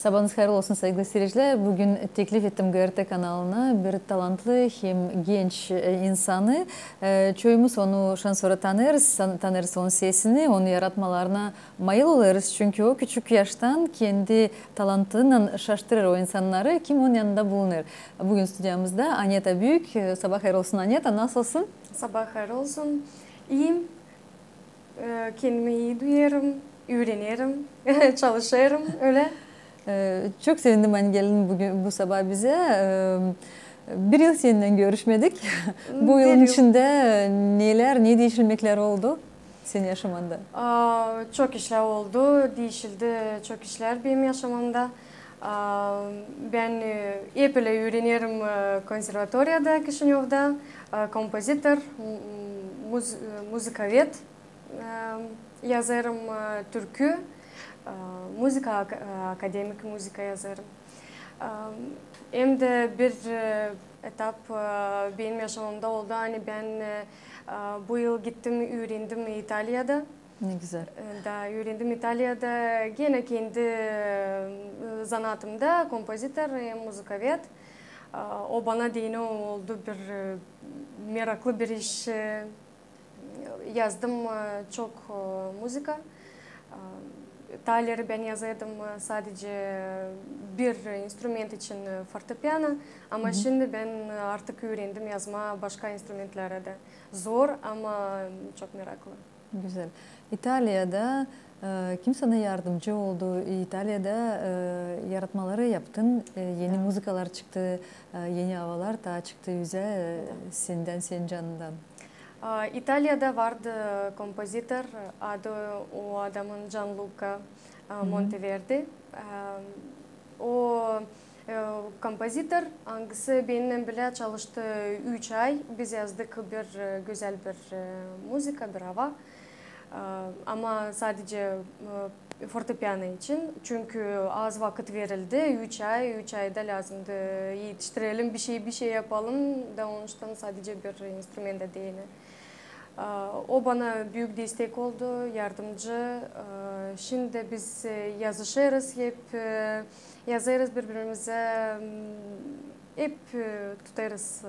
Sabahınız hayırlı olsun sevgili seyirciler. Bugün teklif ettim GRT kanalına bir talantlı hem genç insanı. Çoğumuz onu şan sonra tanırız onun sesini, onun yaratmalarına mayıl oluruz. Çünkü o küçük yaştan kendi talantıyla şaştırır o insanları. Kim onun yanında bulunur. Bugün stüdyomuzda Anyeta Büyük. Sabah hayırlı olsun Anyeta, nasılsın? Sabah hayırlı olsun. İyiyim. Kendimi iyi duyarım, öğrenirim, çalışırım öyle. Çok sevindim ben gelin bugün bu sabah bize. Bir yıl seninle görüşmedik. Bu yılın içinde ne değişiklikler oldu senin yaşamında? Çok işler oldu, değişildi çok işler benim yaşamımda. Ben epey öğreniyorum konservatuariyada, Kişinyov'da, kompozitör, muzikavet, yazarım türkü. Müzika, akademik müzika yazarım. Hem de bir etap benim yaşamımda oldu. Hani ben bu yıl gittim, öğrendim İtalya'da. Ne güzel. Öğrendim İtalya'da. Gene kendi zanatımda kompozitör, muzikavet. O bana yine oldu bir meraklı bir iş. Yazdım çok müzika. Tayları ben yazıyordum sadece bir instrument için fortepiyano ama şimdi ben artık öğrendim yazma başka instrumentlere de. Zor ama çok meraklı. Güzel. İtalya'da kim sana yardımcı oldu? İtalya'da yaratmaları yaptın. Yeni müzikalar çıktı, yeni havalar daha çıktı yüze senin canından. İtalya'da vardı kompozitör, adı o adamın Gianluca Monteverdi. O kompozitör, hangisi benimle bile çalıştı 3 ay. Biz yazdık bir güzel bir müzika, bir hava. Ama sadece fortepiyano için. Çünkü az vakit verildi. 3 ayda lazımdı. Yetiştirelim, bir şey yapalım. Da onun için sadece bir instrumenta değil. O bana büyük destek oldu, yardımcı. Şimdi biz yazışırız, hep yazarız birbirimize, hep tutarız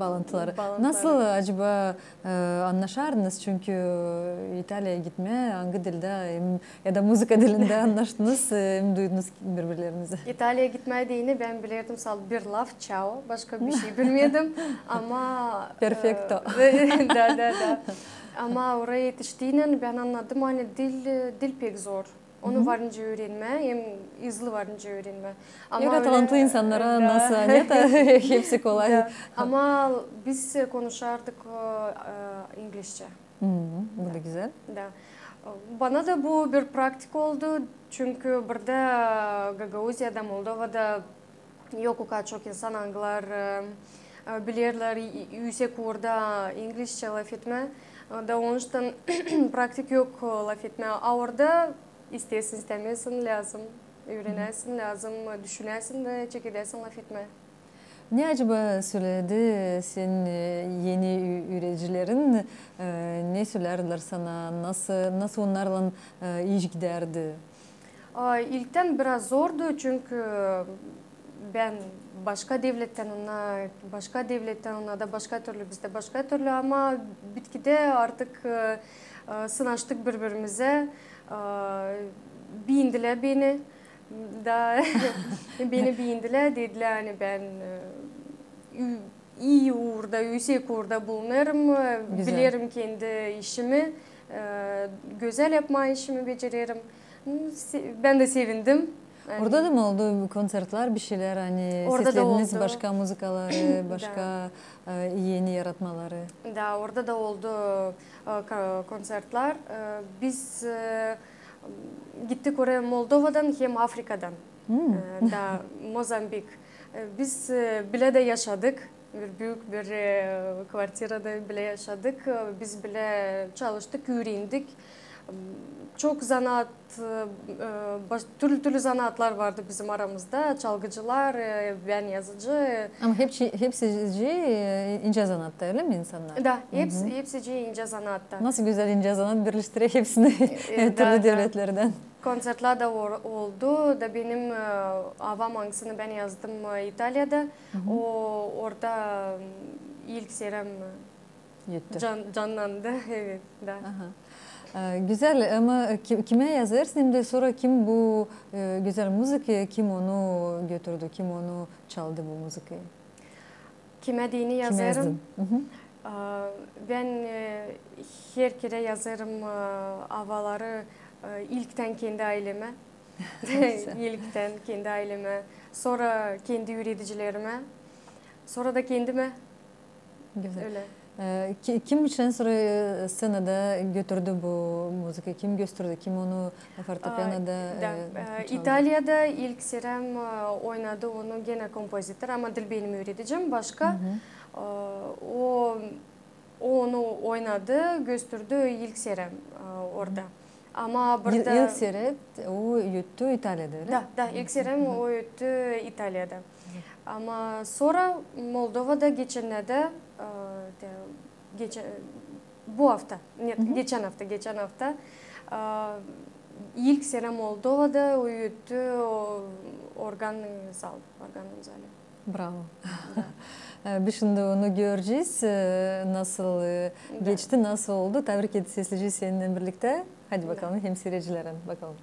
Bağlantıları. Nasıl acaba anlaşardınız? Çünkü İtalya'ya gitmeye hangi dilde ya da müzika dilinde anlaştınız, duydunuz birbirlerinizi? İtalya'ya gitmeye deyini ben bilirdim sadece bir laf, ciao, başka bir şey bilmiyordum ama... Perfecto. Da. Ama oraya yetiştiğinde ben anladım hani dil pek zor. Onu varınca öğrenme, hem hızlı varınca öğrenme. Ama talantlı insanlara nasıl Anyeta hepsi kolay. Ama biz konuşardık İngilizce. Bu da güzel. Bana da bu bir praktik oldu. Çünkü burada Gagauziya'da, Moldova'da yok o kadar çok insan anlar bilirler yüksek orada İngilizce laf etme. Da onun için praktik yok laf etme. Orada istesin istemesin lazım, öğrenesin lazım, düşünesin de çekilesin laf etme. Ne acaba söyledi senin yeni üreticilerin? Ne söylerler sana? Nasıl onlarla iş giderdi? İlkten biraz zordu çünkü ben başka devletten ona da başka türlü bizde başka türlü ama bitkide artık sınaştık birbirimize. Beğendiler beni. Beni beğendiler, dediler hani ben iyi uğurda, yüksek uğurda bulunurum. Bilirim kendi işimi, güzel yapma işimi beceririm. Ben de sevindim. Yani, orada da mı oldu konsertler, bir şeyler hani seslediniz başka müzikaları, başka yeni yaratmaları? Orada da oldu konsertler. Biz gittik oraya Moldova'dan hem Afrika'dan. Mozambik. Biz bile de yaşadık. Büyük bir kvartirada bile yaşadık. Biz bile çalıştık, öğrendik. Çok zanaat, türlü zanaatlar vardı bizim aramızda. Çalgıcılar, ben yazıcı. Ama hepsi ince zanatta öyle mi insanlar? Da, hepsi ince zanatta. Nasıl güzel ince zanat birleştiriyor hepsini türlü devletlerden. konsertler de oldu. Da benim Ava Mangsı'nı ben yazdım İtalya'da. Orada ilk serem canlandı. Evet. Da. Güzel ama kime yazarsın hem de sonra kim bu güzel müziği, kim onu götürdü, kim onu çaldı bu müziği? Kime dini yazarım? Ben her kere yazarım avaları ilkten kendi aileme, ilkten kendi aileme, sonra kendi üreticilerime, sonra da kendime. Güzel. Öyle. Kim için sonra scenada götürdü bu müziği, kim gösterdi, kim onu fortepianoda çaldı? İtalya'da ilk serem oynadı onu gene kompozitör ama dil benim üreticim başka. O onu oynadı, gösterdi ilk serem orada. Ama burada İlk seret o yuttu İtalya'da öyle? Da ilk serem o yuttu İtalya'da. Ama sonra Moldova'da geçenlerde bu hafta, geçen hafta ilk serem Moldova'da o yuttu organ zali. Bravo. Biz şimdi onu göreceğiz. Nasıl geçti, nasıl oldu? Tebrik ederiz seslici seninle birlikte. Hadi bakalım hem seyircilerin bakalım.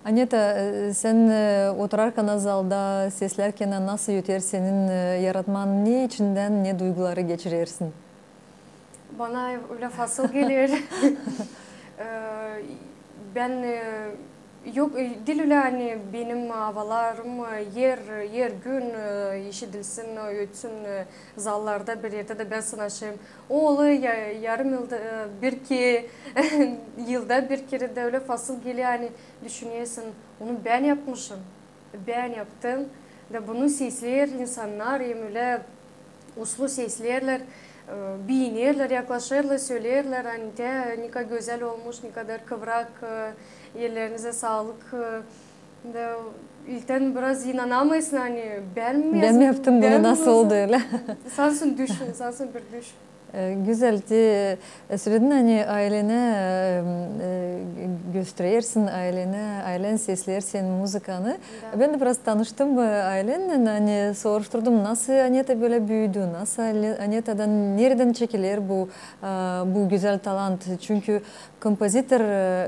Aneta, sen oturarken zalda seslerken nasıl yutar senin yaratman ne içinden ne duyguları geçirirsin? Bana öyle fasıl gelir. Ben yok değil öyle hani benim havalarım yer gün işitilsin, ötsün zallarda bir yerde de ben sanaşayım. O olay yarım yılda yılda bir kere de öyle fasıl geliyor hani düşünüyorsun. Onu ben yapmışım. Ben yaptım. Da bunu sesler insanlar öyle uslu seslerler. Beğenirler, yaklaşırlar, söylerler. Hani de ne kadar güzel olmuş, ne kadar kıvrak, ellerinize sağlık. İlkten biraz inanamayısın hani ben mi yaptım bunu nasıl oldu öyle? Sansın düşün, sansın bir düşün. Güzel. Söyledin hani ailene gösterirsin, ailen seslersin müzikanı. Da. Ben de biraz tanıştım ailenle, hani soruşturdum nasıl Aneta böyle büyüdü, nasıl Aneta'dan nereden çekilir bu güzel talant. Çünkü kompozitör,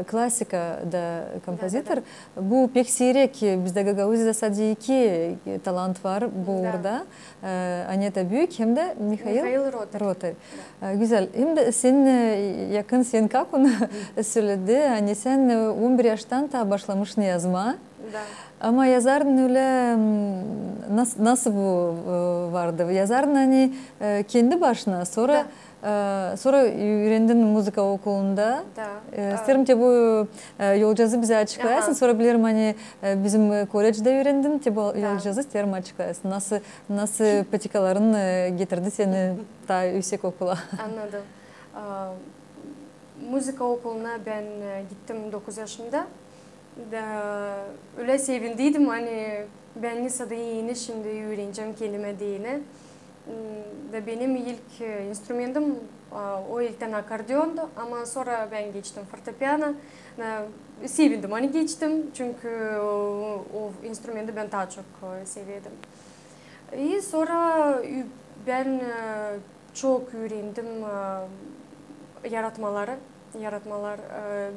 klasika da kompozitör, bu pek seyrek. Bizde Gagauz'da sadece iki talant var burada. Aneta Büyük hem de Mikhail Roter. Güzel. Hem de sen yakın, sen как onu söyledi. Hani sen 11 yaştan da başlamışsın yazma. Da. Ama yazardın öyle nasıl bu vardı? Yazardın hani kendi başına sonra öğrendin müzik okulunda. İsterim ki bu yolculuğu bize açıklayasın. Sonra bilirim hani bizim kolejde öğrendin ki bu yolculuğu isterim açıklayasın. Nasıl patikaların getirdi seni daha yüksek okula? Anladım. Müzik okuluna ben gittim 9 yaşımda. Öyle sevindiydim hani ben lisede yeni şimdi öğreneceğim kelime diyene. Benim ilk instrumentim o ilkten akordeondu ama sonra ben geçtim fortepiyano. Sevindim hani geçtim çünkü o instrumenti ben daha çok seviyordum. Sonra ben çok öğrendim yaratmalar,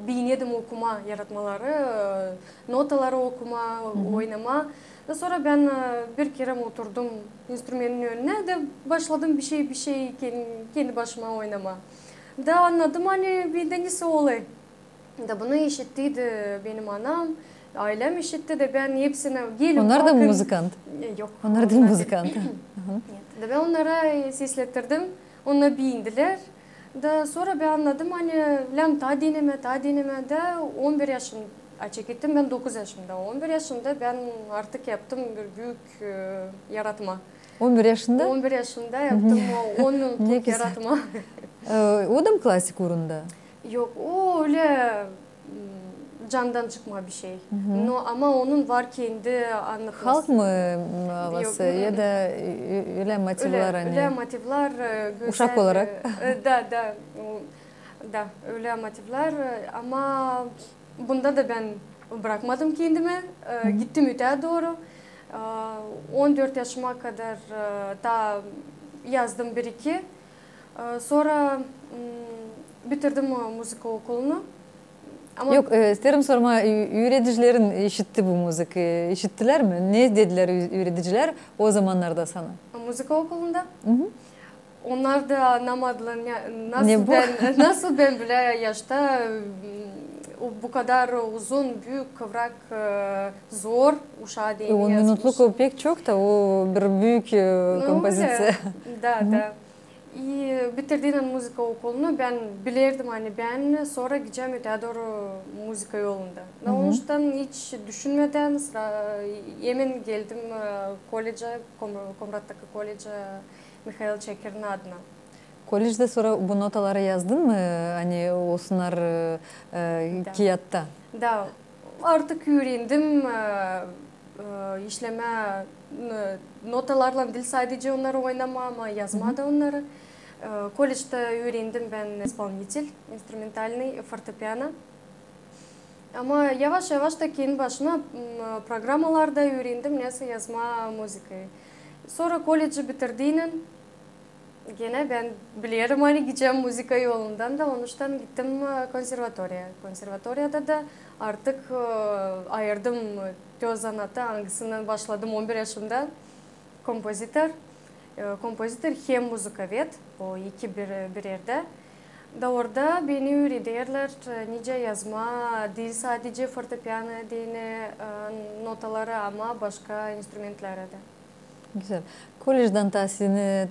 biliyordum okuma yaratmaları, notaları okuma, oynama. Sonra ben bir kere oturdum instrumentin önüne de başladım bir şey kendi başıma oynama. Da anladım hani bir denesi olay. Da bunu işittiydi benim anam, ailem işitti de ben hepsine gelin. Onlar da mı müzikant? Yok. Onlar da müzikant. Da ben onlara seslettirdim, onlar beğendiler. Da sonra ben anladım hani lan ta dinleme de 11 yaşım açık ettim ben 9 yaşımda. 11 yaşında ben artık yaptım bir büyük yaratma. 11 yaşında? 11 yaşında yaptım 10 minutlık yaratma. O da mı klasik uğrunda? Yok o öyle candan çıkma bir şey. No, ama onun var kendi anlatması. Halk mı havası ya da öyle motivler hani? Öyle motivler güzel. Uşak olarak. Da öyle motivler ama bunda da ben bırakmadım kendimi. Gittim öteye doğru. 14 yaşıma kadar da yazdım bir iki. Sonra bitirdim müzik okulunu. Ama yok, isterim sorma, öğreticilerin işitti bu müziği, işittiler mi? Ne dediler öğreticiler o zamanlarda sana? Müzik okulunda? Onlar da anlamadılar nasıl ben bile yaşta bu kadar uzun, büyük, kıvrak, zor uşağı değil. 10 minutluk o pek çok da o bir büyük kompozisyon. Da. Bitirdiğim müzik okulunu ben bilirdim hani ben sonra gideceğim öteye doğru müzik yolunda. Onun için hiç düşünmeden hemen geldim koleje, Komrat'taki koleje Mikhail Çekir'in adına. Kolejde sonra bu notaları yazdın mı? Hani olsunlar kağıtta. Da. Artık öğrendim işleme notalarla değil sadece onları oynama ama yazma da onları. Kolejde öğrendim ben исполнитель, instrumentalный fortepiyano. Ama yavaş yavaş da kendi başına programlarda öğrendim nasıl yazma müziği. Sonra koleji bitirdiğim gene ben biliyorum hani gideceğim müzik yolundan da onun için gittim konservatuarya. Konservatuaryada da artık ayırdım göz sanatı hangisinden başladım 11 yaşımda kompozitör. Kompozitör hem müzikavet o iki bir yerde. Da orada beni öğretiyorlar nice yazma değil sadece fortepiyano değil notaları ama başka enstrümanlara da. Güzel. Kolejden da seni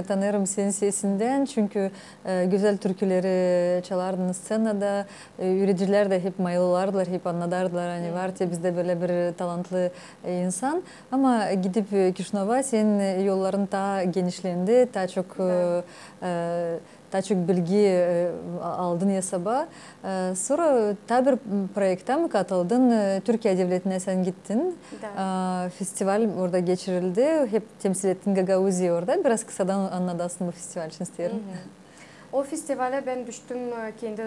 tanırım senin sesinden çünkü güzel türküleri çalardın scenada, öğreticiler de hep mayıllardılar, hep anladardılar hani var ya bizde böyle bir talantlı insan ama gidip Kişinova senin yolların daha genişlendi, daha çok daha çok bilgi aldın hesaba. Sonra tabi bir projekte mi katıldın? Türkiye Devleti'ne sen gittin. Festival orada geçirildi. Hep temsil ettin Gagauzi'yi orada. Biraz kısadan anlatasın bu festival için isterim. O festivale ben düştüm kendi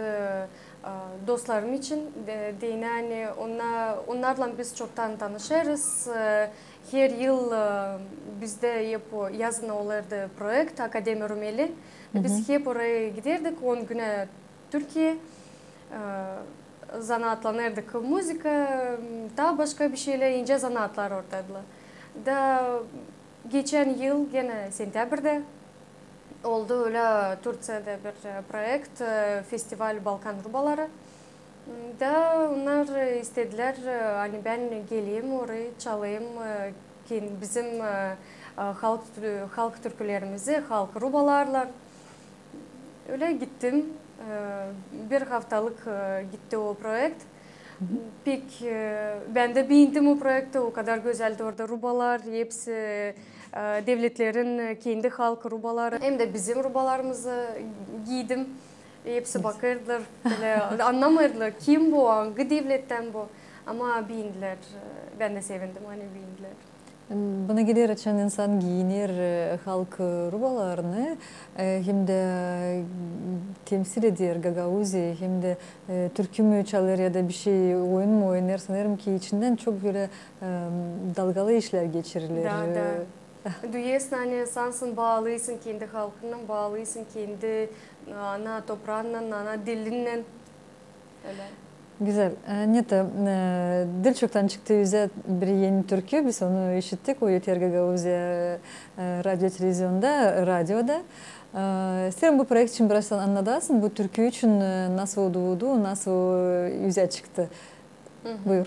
dostlarım için. Yani onlarla biz çoktan tanışırız. Her yıl bizde hep yazın olurdu projekt Akademi Rumeli. Biz hep oraya giderdik 10 güne Türkiye. Zanaatlanırdık müzika, daha başka bir şeyler ince zanaatlar ortadalar. Da geçen yıl gene sentyabrda oldu öyle Türkiye'de bir projekt, festival Balkan Rubaları. Da onlar istediler, hani ben geleyim oraya çalayım, bizim halk türkülerimizi, halk rubalarla. Öyle gittim, bir haftalık gitti o projekt. Pek ben de beğendim o projekte, o kadar güzeldi orada rubalar, hepsi devletlerin kendi halk rubaları. Hem de bizim rubalarımızı giydim. Hepsi bakırdılar, anlamadılar kim bu, hangi devletten bu. Ama beğendiler, ben de sevindim hani beğendiler. Bana gelir açan insan giyinir halk rubalarını hem de temsil eder Gagauzi hem de türkü mü çalar ya da bir şey oyun mu oynar sanırım ki içinden çok böyle dalgalı işler geçirilir. Duyuyorsun hani sansın bağlısın kendi halkından, bağlısın kendi ana toprağından, ana dilinden. Öyle. Güzel. Neta, dil çoktan çıktı yüze bir yeni türkü. Biz onu işittik. O Yeter Gagauzi radyo, televizyonda, radyoda. Sen bu projekt için biraz anlatasın. Bu türkü için nasıl doğdu, nasıl yüze çıktı? Buyur.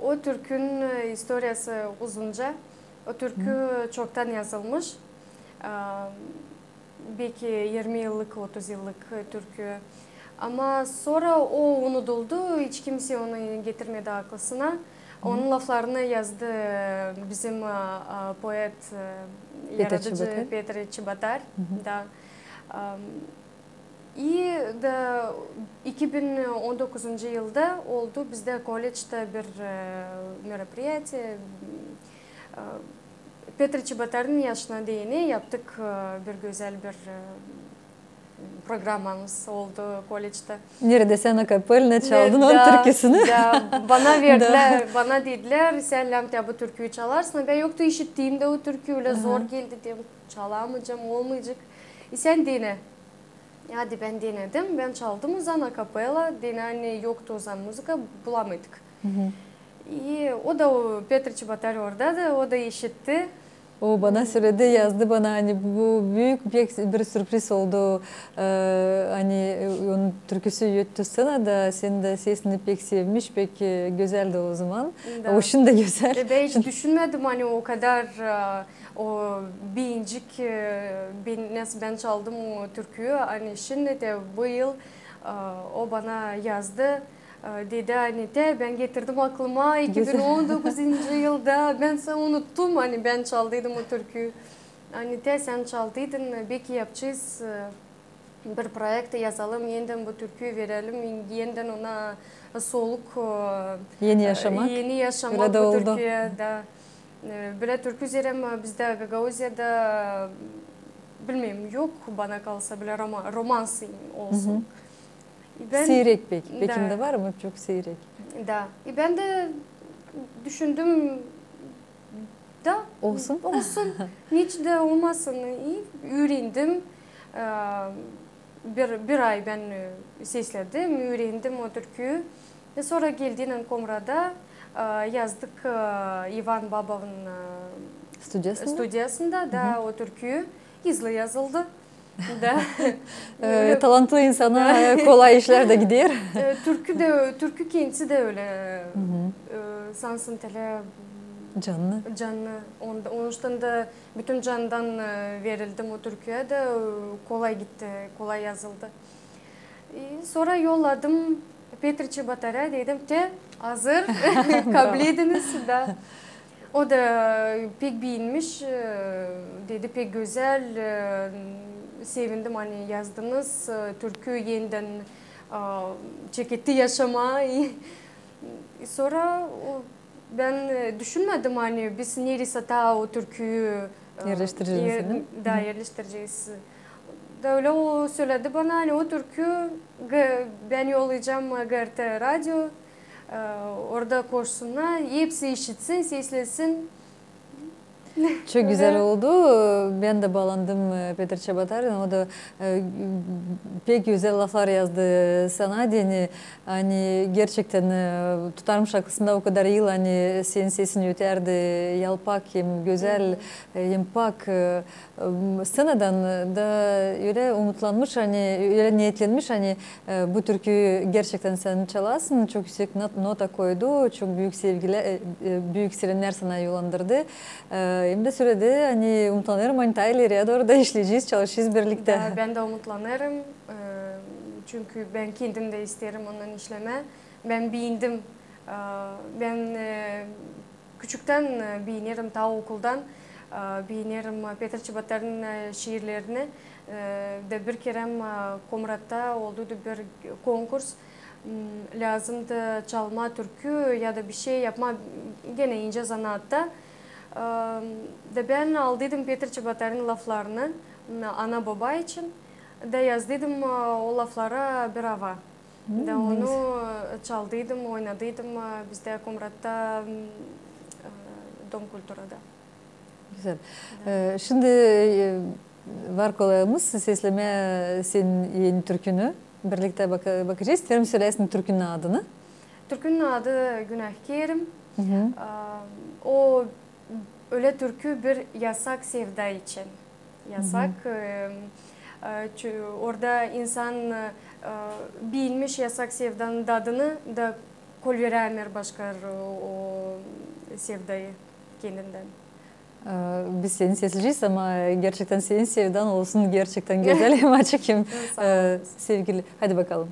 O türkünün historiası uzunca. O türkü çoktan yazılmış. Belki 20 yıllık, 30 yıllık türkü. Ama sonra o unutuldu, hiç kimse onu getirmedi aklısına. Onun laflarını yazdı bizim poet, yaratıcı Petr Çibatar. İyi de 2019 yılda oldu bizde kolejde bir merapriyatı. Petr Çibatar'ın yaşına değini yaptık bir güzel bir programımız oldu kolejde. Nerede sen akapelne çaldın onun türküsünü? Bana verdiler, bana dediler sen Lamtya bu türküyü çalarsın. Ben yoktu işittiğimde o türkü öyle zor geldi diyorum. Çalamayacağım, olmayacak. Sen dene. Hadi ben denedim. Ben çaldım o zaman akapella. Hani yoktu o zaman müzika bulamadık. O da Petr Çibatar orada da o da işitti. O bana söyledi, yazdı bana hani bu büyük bir sürpriz oldu. Hani onun türküsü yuttu sana da senin de sesini pek sevmiş, pek güzeldi o zaman. O şimdi de güzel. Ben hiç düşünmedim hani o kadar o bincik ben çaldım o türküyü. Hani şimdi de bu yıl o bana yazdı. Dedi hani ben getirdim aklıma 2019 yılda ben sana unuttum hani ben çaldıydım o türküyü. Hani sen çaldıydın belki yapacağız bir projekte yazalım yeniden bu türküyü verelim yeniden ona soluk yeni yaşamak bu türküye da böyle türkü üzerine bizde Gagauzya'da bilmiyorum yok bana kalsa bile romans olsun. Seyrek peki. Bekim'de var mı çok seyrek? Da. Ben de düşündüm da olsun. Hiç de olmasın. Öğrendim. Bir ay ben sesledim, öğrendim o türküyü. Ve sonra geldiğinin Komra'da yazdık Ivan Baba'nın stüdyasında da o türküyü hızlı yazıldı. Talantlı insana kolay işler de gidiyor. Türkü kendisi de öyle. Sansın tele canlı. Onun için de bütün candan verildim o türküye de kolay gitti, kolay yazıldı. Sonra yolladım Petr Çibatar'a dedim hazır kabul ediniz da. O da pek beğenmiş, dedi pek güzel, sevindim hani yazdınız, türkü yeniden çeketti yaşama. Sonra ben düşünmedim hani biz neresi ta o türküyü yerleştireceğiz. Yerleştireceğiz. Da öyle o söyledi bana hani o türkü ben yollayacağım GRT Radyo. Orada koşsunlar, hepsi işitsin, seslesin. Çok güzel oldu. Ben de bağlandım Peter Çabatar'dan. O da pek güzel laflar yazdı sana. Hani gerçekten tutarmış haklısında o kadar yıl hani senin sesini öterdi. Yalpak hem güzel hem pak. Sınadan da öyle umutlanmış hani öyle niyetlenmiş hani bu türküyü gerçekten sen çalasın. Çok yüksek nota koydu. Çok büyük sevgiler, büyük serenler sana yollandırdı. Hem de söyledi hani umutlanırım hani ta ileriye doğru da işleyeceğiz, çalışacağız birlikte. Da, ben de umutlanırım. Çünkü ben kendim de isterim onun işleme. Ben beğendim. Ben küçükten beğenirim ta okuldan. Beğenirim Peter Çabatar'ın şiirlerini. De bir kere Komrat'ta oldu bir konkurs. Lazımdı çalma türkü ya da bir şey yapma gene ince zanatta. Da ben aldıydım Peter Çabatar'ın laflarını ana baba için. Da yazdıydım o laflara bir hava. Da onu çaldıydım, oynadıydım bizde Komrat'ta Dom Kultura'da. Güzel. Şimdi var kolayımız sesleme senin yeni türkünü. Birlikte bakacağız. İsterim söylesin türkünün adını. Türkünün adı Günahkerim. O öyle türkü bir yasak sevda için. Yasak. Orada insan bilmiş yasak sevdanın tadını da kolveremer başka o sevdayı kendinden. Biz seni sesleyeceğiz ama gerçekten senin sevdan olsun gerçekten güzel hem açık hem sevgili. Hadi bakalım.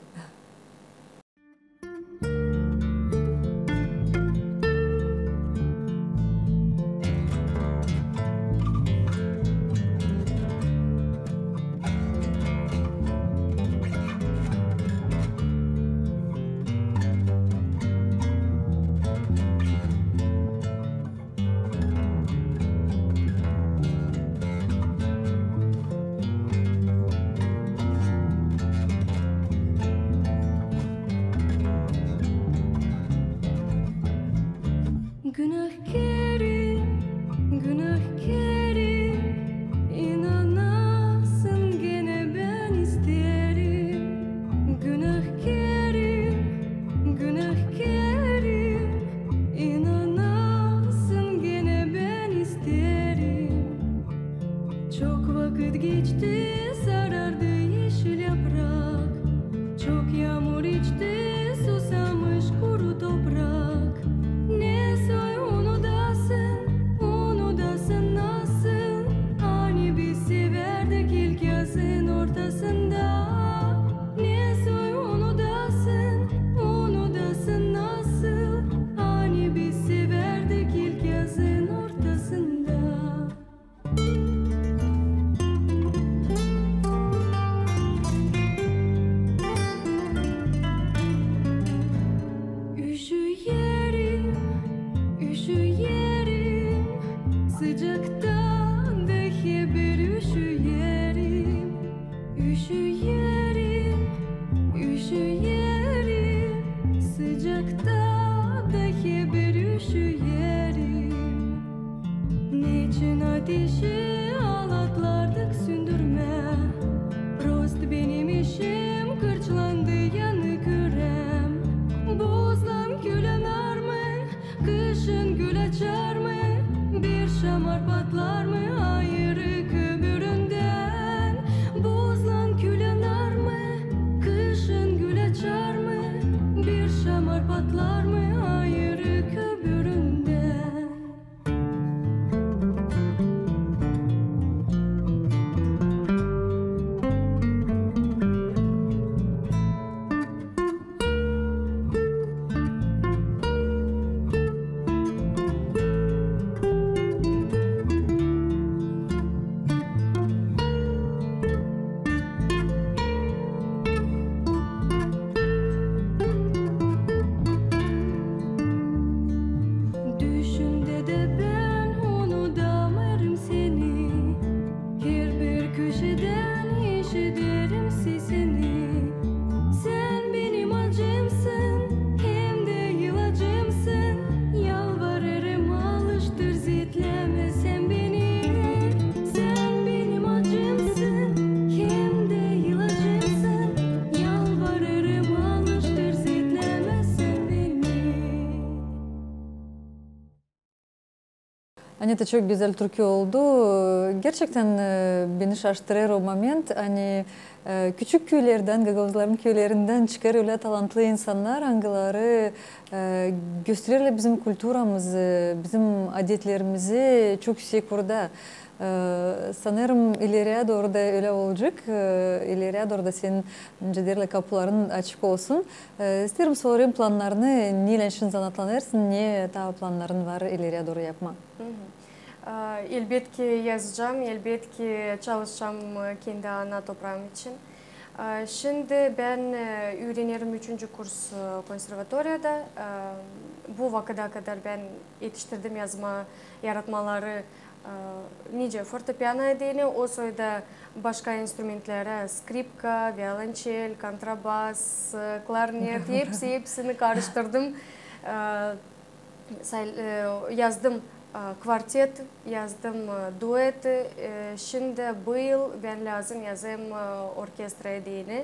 Anita çok güzel türkü oldu. Gerçekten beni şaşırtır o moment. Hani küçük köylerden, Gagavuzların köylerinden çıkar öyle talantlı insanlar hangileri gösterirler bizim kültürümüzü, bizim adetlerimizi çok yüksek orada. Sanırım ileriye doğru da öyle olacak. İleriye doğru da senin öncelikle kapıların açık olsun. İsterim sorayım planlarını, neyle için sanatlanırsın, ne daha planların var ileriye doğru yapma? Elbette yazacağım, elbette çalışacağım kendi ana toprağım için. Şimdi ben öğrenirim 3. kurs konservatuariyada. Bu vakıda kadar ben yetiştirdim yazma yaratmaları nice fortepiano edeni, o soyda başka enstrümantlere skripka, violonçel, kontrabas, klarnet hepsini karıştırdım. Yazdım kvartet, yazdım duet. Şimdi bu yıl ben lazım yazayım orkestra edeni.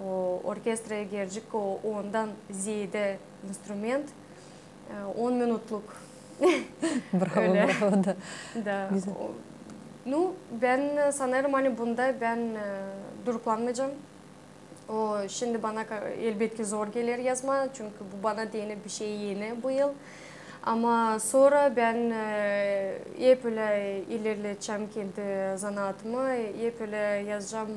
O orkestraya gelecek ondan ziyade instrument. 10 minutluk. Bravo, bravo da. Da. Ну, ben sanırım hani bunda ben duruplanmayacağım. O şimdi bana elbette zor gelir yazma çünkü bu bana yeni bir şey yeni bu yıl. Ama sonra ben hep öyle ilerleteceğim kendi zanaatımı, hep öyle yazacağım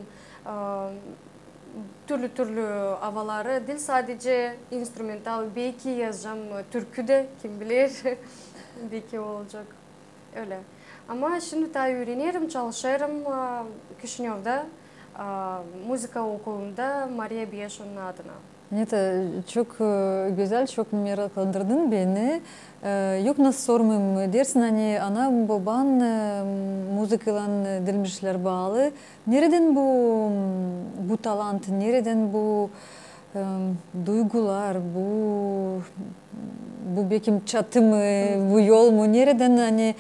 türlü havaları değil sadece instrumental belki yazacağım türkü de kim bilir belki olacak öyle. Ama şimdi daha öğreniyorum, çalışıyorum Kişinev'de müzika okulunda Maria Biaşon'un adına. Anita çok güzel, çok meraklandırdın beni. Yok nasıl sormayayım dersin hani ana baban müzikayla dilmişler bağlı. Nereden bu talant, nereden bu duygular, bu belki çatı mı, bu yol mu, nereden hani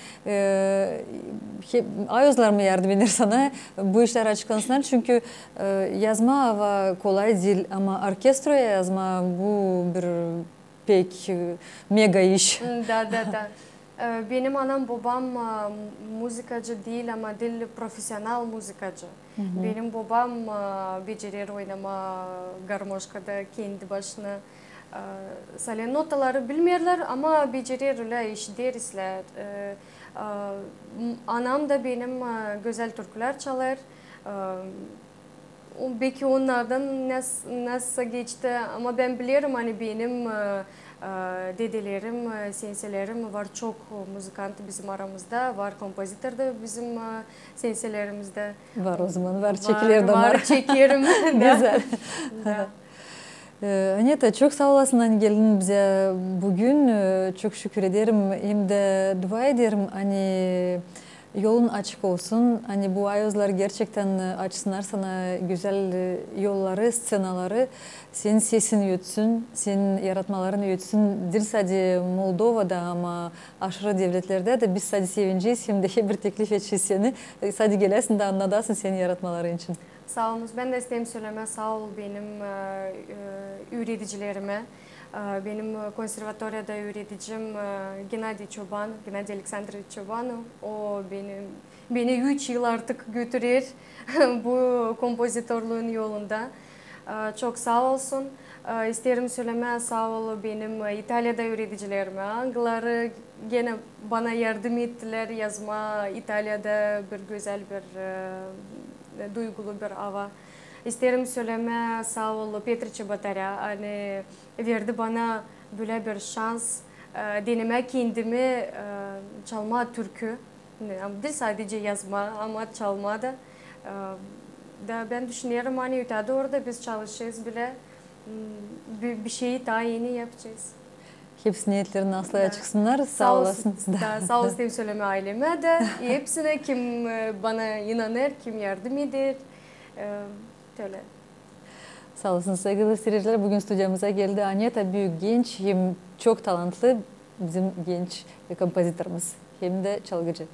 ayozlar mı yardım eder sana bu işler açıklansınlar çünkü yazma hava kolay değil ama orkestroya yazma bu bir pek mega iş. Da. Benim anam babam müzikacı değil ama değil profesyonel müzikacı. Benim babam becerir oynama garmoşkada kendi başına. Salen notaları bilmirler ama becerirler, iş derisler. Anam da benim güzel türküler çalar. Belki onlardan nasıl geçti ama ben bilirim hani benim dedelerim, senselerim var çok müzikant bizim aramızda, var kompozitör de bizim senselerimizde. Var o zaman, var çekilir de var. Çekirim. Güzel. Anita çok sağ olasın hani geldin bize bugün. Çok şükür ederim. Hem de dua ederim hani yolun açık olsun. Hani bu ayozlar gerçekten açsınlar sana güzel yolları, scenaları. Senin sesin yötsün, senin yaratmaların yötsün. Değil sadece Moldova'da ama aşırı devletlerde de biz sadece sevineceğiz. Hem de bir teklif edeceğiz seni. Sadece gelesin de anladasın senin yaratmaların için. Sağ olun. Ben de isteyeyim söyleme. Sağ ol benim öğreticilerime. Benim konservatuariyada öğreticim Gennady Çoban, Gennady Aleksandrovich Çoban. O beni 3 yıl artık götürür bu kompozitörlüğün yolunda. Çok sağ olsun. İsterim söyleme sağ ol benim İtalya'da öğreticilerime. Hangileri gene bana yardım ettiler yazma. İtalya'da bir güzel bir duygulu bir hava. İsterim söyleme sağ ol Petr Çabatarya. Hani verdi bana böyle bir şans. Deneme kendimi çalma türkü. Değil sadece yazma ama çalma da. Ben düşünüyorum hani ötede orada biz çalışacağız bile. Bir şeyi daha yeni yapacağız. Hepsi niyetlerin asla çıksınlar. Sağ olasın. Sağ olasın söyleme aileme de. Hepsine kim bana inanır, kim yardım eder. Öyle. Sağ olasın sevgili seyirciler. Bugün stüdyomuza geldi Anita büyük genç hem çok talantlı bizim genç kompozitörümüz hem de çalgıcı.